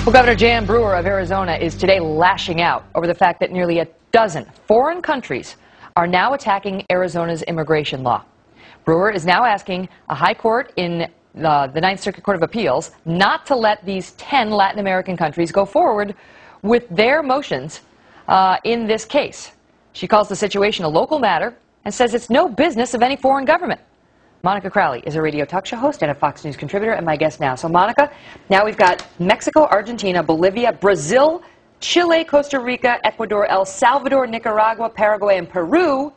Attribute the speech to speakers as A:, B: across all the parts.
A: Well, Governor Jan Brewer of Arizona is today lashing out over the fact that nearly a dozen foreign countries are now attacking Arizona's immigration law. Brewer is now asking a high court in the Ninth Circuit Court of Appeals not to let these 10 Latin American countries go forward with their motions in this case. She calls the situation a local matter and says it's no business of any foreign government. Monica Crowley is a radio talk show host and a Fox News contributor and my guest now. So, Monica, now we've got Mexico, Argentina, Bolivia, Brazil, Chile, Costa Rica, Ecuador, El Salvador, Nicaragua, Paraguay, and Peru,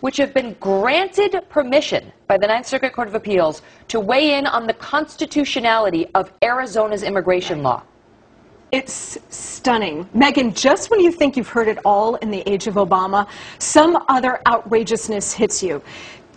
A: which have been granted permission by the Ninth Circuit Court of Appeals to weigh in on the constitutionality of Arizona's immigration law.
B: It's stunning. Megan, just when you think you've heard it all in the age of Obama, some other outrageousness hits you.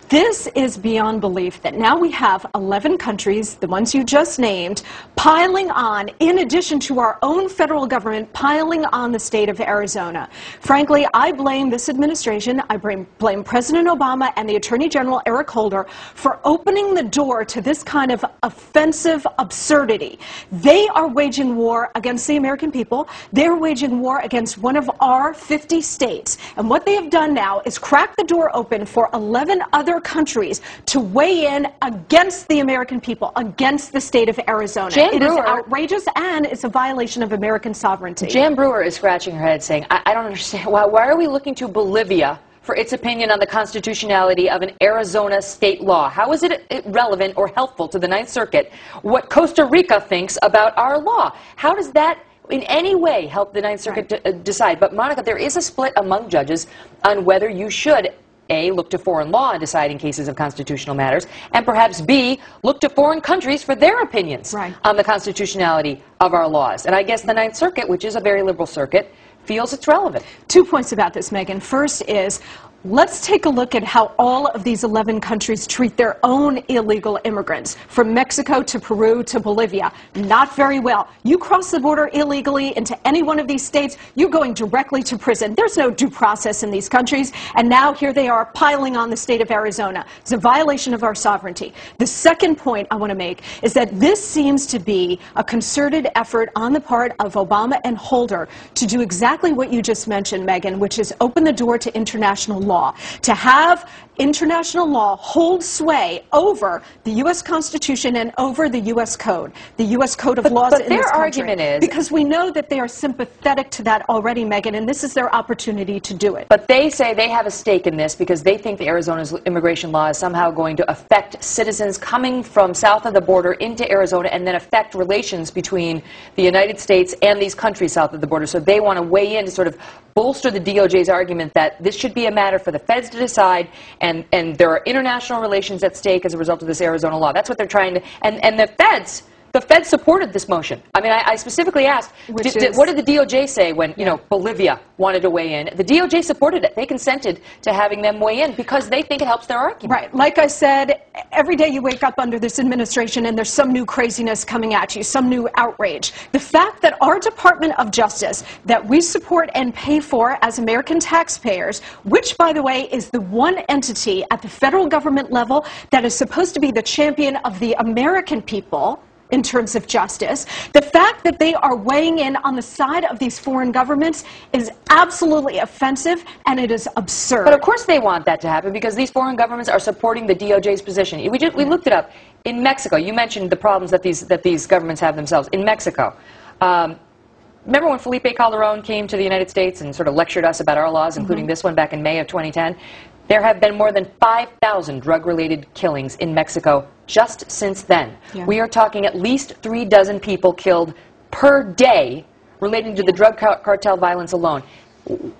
B: This is beyond belief that now we have 11 countries, the ones you just named, piling on, in addition to our own federal government, piling on the state of Arizona. Frankly, I blame this administration, I blame President Obama and the Attorney General Eric Holder for opening the door to this kind of offensive absurdity. They are waging war against the American people. They're waging war against one of our 50 states. And what they have done now is crack the door open for 11 other countries to weigh in against the American people, against the state of Arizona. It is outrageous and it's a violation of American sovereignty.
A: Jan Brewer is scratching her head saying, I don't understand. Why are we looking to Bolivia for its opinion on the constitutionality of an Arizona state law? How is it relevant or helpful to the Ninth Circuit what Costa Rica thinks about our law? How does that in any way help the Ninth Circuit decide? But Monica, there is a split among judges on whether you should A, look to foreign law in deciding cases of constitutional matters, and perhaps B, look to foreign countries for their opinions on the constitutionality of our laws. And I guess the Ninth Circuit, which is a very liberal circuit, feels it's relevant.
B: 2 points about this, Megan. First is, let's take a look at how all of these 11 countries treat their own illegal immigrants, from Mexico to Peru to Bolivia. Not very well. You cross the border illegally into any one of these states, you're going directly to prison. There's no due process in these countries, and now here they are piling on the state of Arizona. It's a violation of our sovereignty. The second point I want to make is that this seems to be a concerted effort on the part of Obama and Holder to do exactly what you just mentioned, Megan, which is open the door to international law, to have international law hold sway over the U.S. Constitution and over the U.S. Code, the U.S. Code of laws in this country.
A: But their argument is,
B: because we know that they are sympathetic to that already, Megan, and this is their opportunity to do it.
A: But they say they have a stake in this because they think that Arizona's immigration law is somehow going to affect citizens coming from south of the border into Arizona and then affect relations between the United States and these countries south of the border. So they want to weigh in to sort of bolster the DOJ's argument that this should be a matter for the feds to decide, and there are international relations at stake as a result of this Arizona law. That's what they're trying to, and the feds supported this motion. I mean, I specifically asked, what did the DOJ say when, you know, Bolivia wanted to weigh in? The DOJ supported it. They consented to having them weigh in because they think it helps their argument.
B: Right. Like I said, every day you wake up under this administration and there's some new craziness coming at you, some new outrage. The fact that our Department of Justice, that we support and pay for as American taxpayers, which, by the way, is the one entity at the federal government level that is supposed to be the champion of the American people in terms of justice, the fact that they are weighing in on the side of these foreign governments is absolutely offensive, and it is absurd.
A: But of course they want that to happen because these foreign governments are supporting the DOJ's position. We looked it up. In Mexico, you mentioned the problems that these governments have themselves. In Mexico, remember when Felipe Calderon came to the United States and sort of lectured us about our laws, including this one back in May of 2010? There have been more than 5,000 drug-related killings in Mexico just since then. We are talking at least 3 dozen people killed per day relating to the drug cartel violence alone.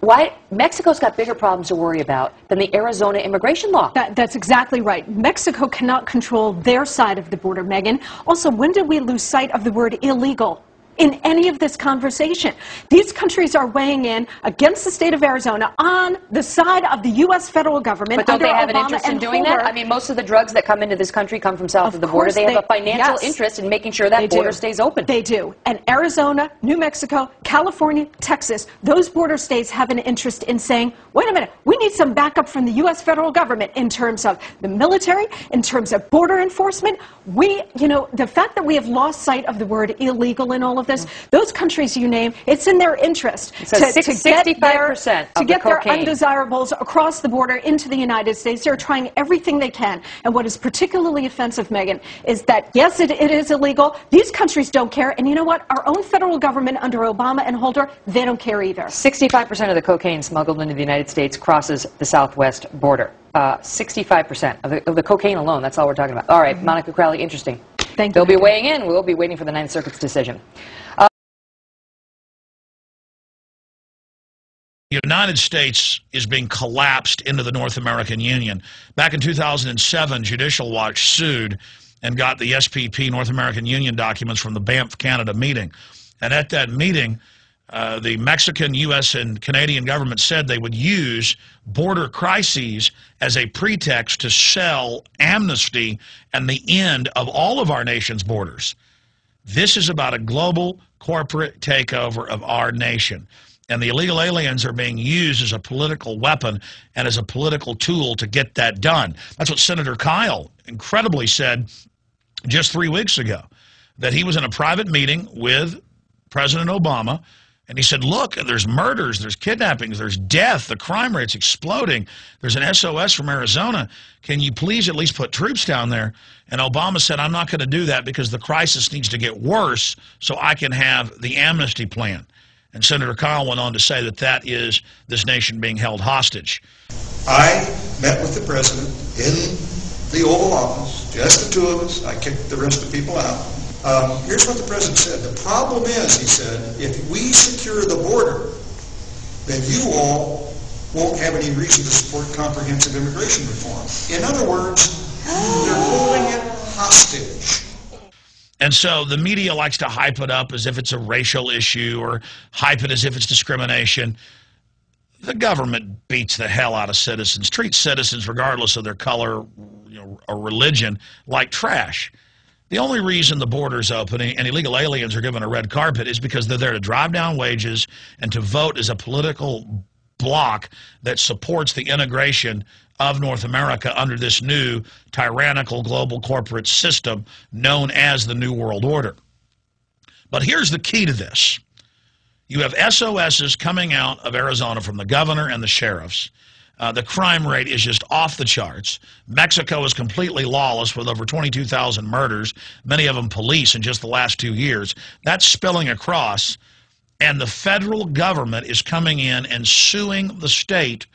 A: Why? Mexico's got bigger problems to worry about than the Arizona immigration law.
B: That's exactly right. Mexico cannot control their side of the border, Megan. Also, when did we lose sight of the word illegal in any of this conversation? These countries are weighing in against the state of Arizona on the side of the U.S. federal government.
A: But don't they have an interest in doing that? I mean, most of the drugs that come into this country come from south of the border. They have a financial interest in making sure that border stays open.
B: They do. And Arizona, New Mexico, California, Texas, those border states have an interest in saying, wait a minute, we need some backup from the U.S. federal government in terms of the military, in terms of border enforcement. The fact that we have lost sight of the word illegal in all of this, those countries you name, it's in their interest
A: to get 65%
B: to get their
A: cocaine.
B: undesirables across the border into the United States. They're trying everything they can. And what is particularly offensive, Megyn, is that, yes, it is illegal. These countries don't care. And you know what? Our own federal government under Obama and Holder, they don't care either.
A: 65% of the cocaine smuggled into the United States crosses the southwest border. 65% of the cocaine alone. That's all we're talking about. All right, Monica Crowley, interesting.
B: Thank you.
A: They'll be weighing in. We'll be waiting for the Ninth Circuit's decision.
C: The United States is being collapsed into the North American Union. Back in 2007, Judicial Watch sued and got the SPP, North American Union documents from the Banff, Canada meeting. And at that meeting, the Mexican, U.S., and Canadian government said they would use border crises as a pretext to sell amnesty and the end of all of our nation's borders. This is about a global corporate takeover of our nation. And the illegal aliens are being used as a political weapon and as a political tool to get that done. That's what Senator Kyle incredibly said just 3 weeks ago, that he was in a private meeting with President Obama, and he said, look, there's murders, there's kidnappings, there's death, the crime rate's exploding. There's an SOS from Arizona. Can you please at least put troops down there? And Obama said, I'm not going to do that because the crisis needs to get worse so I can have the amnesty plan. And Senator Kyle went on to say that that is this nation being held hostage.
D: I met with the president in the Oval Office, just the two of us. I kicked the rest of the people out. Here's what the president said. The problem is, he said, if we secure the border, then you all won't have any reason to support comprehensive immigration reform. In other words, they're holding it hostage.
C: And so the media likes to hype it up as if it's a racial issue or hype it as if it's discrimination. The government beats the hell out of citizens, treats citizens regardless of their color, or religion, like trash. The only reason the border's open and illegal aliens are given a red carpet is because they're there to drive down wages and to vote as a political bloc that supports the integration of North America under this new tyrannical global corporate system known as the New World Order. But here's the key to this. You have SOSs coming out of Arizona from the governor and the sheriffs. The crime rate is just off the charts. Mexico is completely lawless with over 22,000 murders, many of them police in just the last 2 years. That's spilling across, and the federal government is coming in and suing the state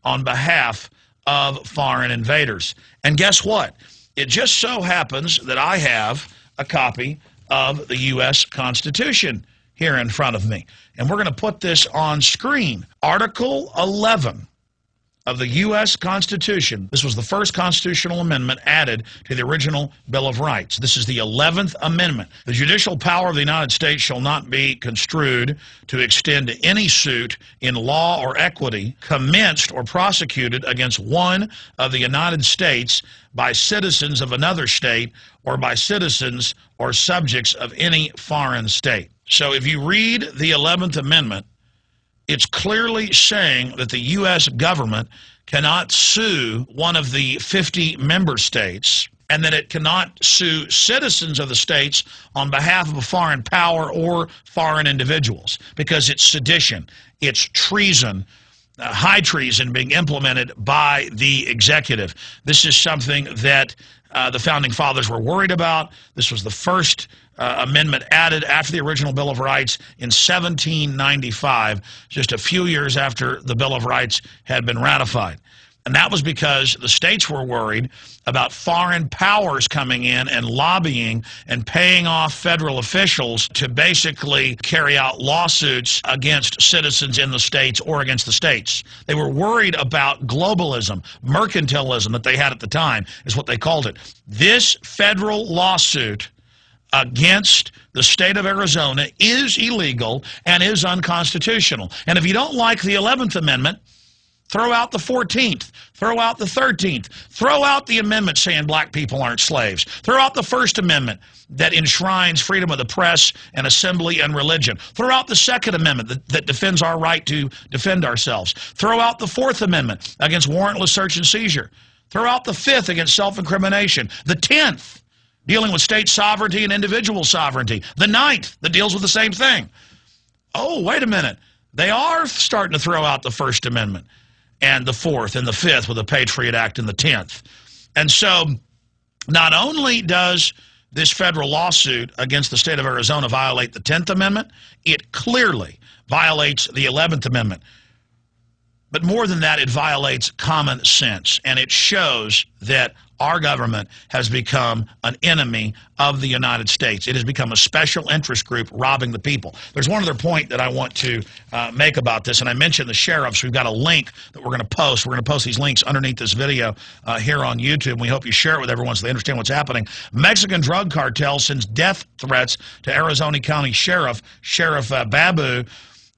C: on behalf of foreign invaders. And guess what? It just so happens that I have a copy of the U.S. Constitution here in front of me. And we're going to put this on screen. Article 11 of the U.S. Constitution. This was the first constitutional amendment added to the original Bill of Rights. This is the 11th Amendment. The judicial power of the United States shall not be construed to extend to any suit in law or equity commenced or prosecuted against one of the United States by citizens of another state or by citizens or subjects of any foreign state. So if you read the 11th Amendment, it's clearly saying that the U.S. government cannot sue one of the 50 member states and that it cannot sue citizens of the states on behalf of a foreign power or foreign individuals because it's sedition, it's treason, high treason being implemented by the executive. This is something that the Founding Fathers were worried about. This was the first amendment added after the original Bill of Rights in 1795, just a few years after the Bill of Rights had been ratified. And that was because the states were worried about foreign powers coming in and lobbying and paying off federal officials to basically carry out lawsuits against citizens in the states or against the states. They were worried about globalism, mercantilism that they had at the time, is what they called it. This federal lawsuit against the state of Arizona is illegal and is unconstitutional. And if you don't like the 11th Amendment, throw out the 14th, throw out the 13th, throw out the amendment saying black people aren't slaves, throw out the First Amendment that enshrines freedom of the press and assembly and religion, throw out the Second Amendment that defends our right to defend ourselves, throw out the Fourth Amendment against warrantless search and seizure, throw out the Fifth against self-incrimination, the 10th dealing with state sovereignty and individual sovereignty. The 9th, that deals with the same thing. Oh, wait a minute. They are starting to throw out the First Amendment, and the 4th and the 5th with the Patriot Act and the 10th. And so not only does this federal lawsuit against the state of Arizona violate the 10th Amendment, it clearly violates the 11th Amendment. But more than that, it violates common sense, and it shows that our government has become an enemy of the United States. It has become a special interest group robbing the people. There's one other point that I want to make about this, and I mentioned the sheriffs. We've got a link that we're going to post. We're going to post these links underneath this video here on YouTube. We hope you share it with everyone so they understand what's happening. Mexican drug cartel sends death threats to Arizona County Sheriff Babu.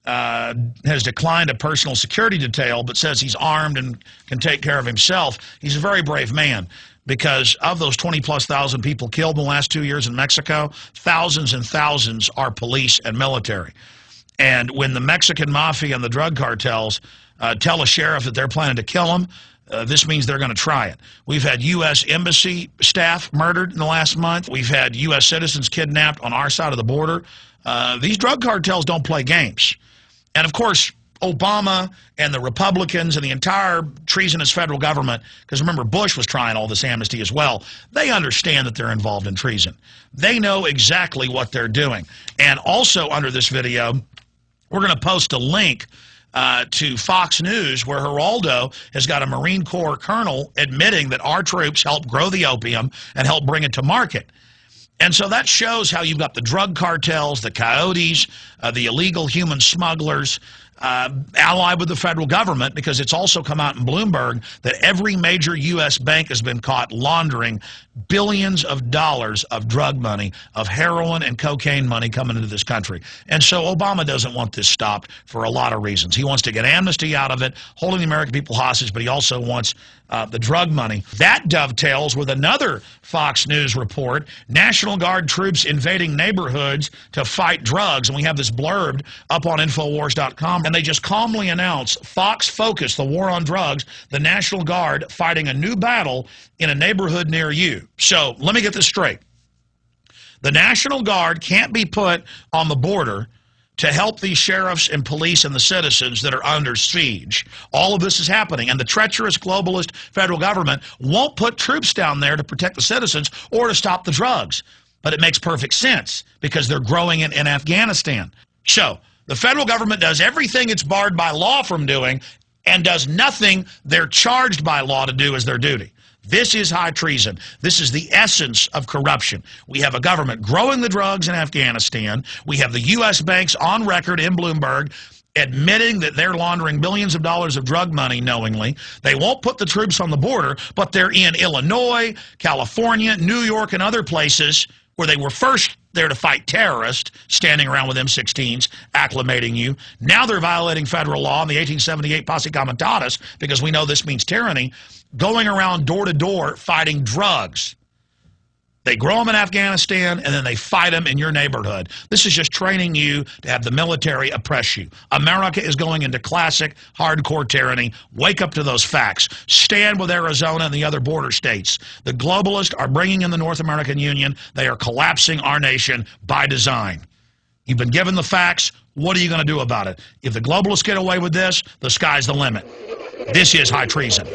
C: Has declined a personal security detail, but says he's armed and can take care of himself. He's a very brave man, because of those 20+ thousand people killed in the last 2 years in Mexico, thousands and thousands are police and military. And when the Mexican mafia and the drug cartels tell a sheriff that they're planning to kill him, this means they're going to try it. We've had U.S. embassy staff murdered in the last month. We've had U.S. citizens kidnapped on our side of the border. These drug cartels don't play games. And, of course, Obama and the Republicans and the entire treasonous federal government, because remember, Bush was trying all this amnesty as well, they understand that they're involved in treason. They know exactly what they're doing. And also under this video, we're going to post a link to Fox News, where Geraldo has got a Marine Corps colonel admitting that our troops helped grow the opium and helped bring it to market. And so that shows how you've got the drug cartels, the coyotes, the illegal human smugglers, allied with the federal government, because it's also come out in Bloomberg that every major U.S. bank has been caught laundering billions of dollars of drug money, of heroin and cocaine money coming into this country. And so Obama doesn't want this stopped for a lot of reasons. He wants to get amnesty out of it, holding the American people hostage, but he also wants the drug money. That dovetails with another Fox News report, National Guard troops invading neighborhoods to fight drugs. And we have this blurbed up on Infowars.com, and they just calmly announce, Fox Focus, the war on drugs, the National Guard fighting a new battle in a neighborhood near you. So let me get this straight. The National Guard can't be put on the border to help these sheriffs and police and the citizens that are under siege. All of this is happening, and the treacherous globalist federal government won't put troops down there to protect the citizens or to stop the drugs. But it makes perfect sense, because they're growing it in Afghanistan. So the federal government does everything it's barred by law from doing and does nothing they're charged by law to do as their duty. This is high treason. This is the essence of corruption. We have a government growing the drugs in Afghanistan. We have the U.S. banks on record in Bloomberg admitting that they're laundering billions of dollars of drug money knowingly. They won't put the troops on the border, but they're in Illinois, California, New York, and other places where they were first there to fight terrorists, standing around with M16s, acclimating you. Now they're violating federal law in the 1878 Posse Comitatus, because we know this means tyranny, going around door to door fighting drugs. They grow them in Afghanistan, and then they fight them in your neighborhood. This is just training you to have the military oppress you. America is going into classic hardcore tyranny. Wake up to those facts. Stand with Arizona and the other border states. The globalists are bringing in the North American Union. They are collapsing our nation by design. You've been given the facts. What are you going to do about it? If the globalists get away with this, the sky's the limit. This is high treason.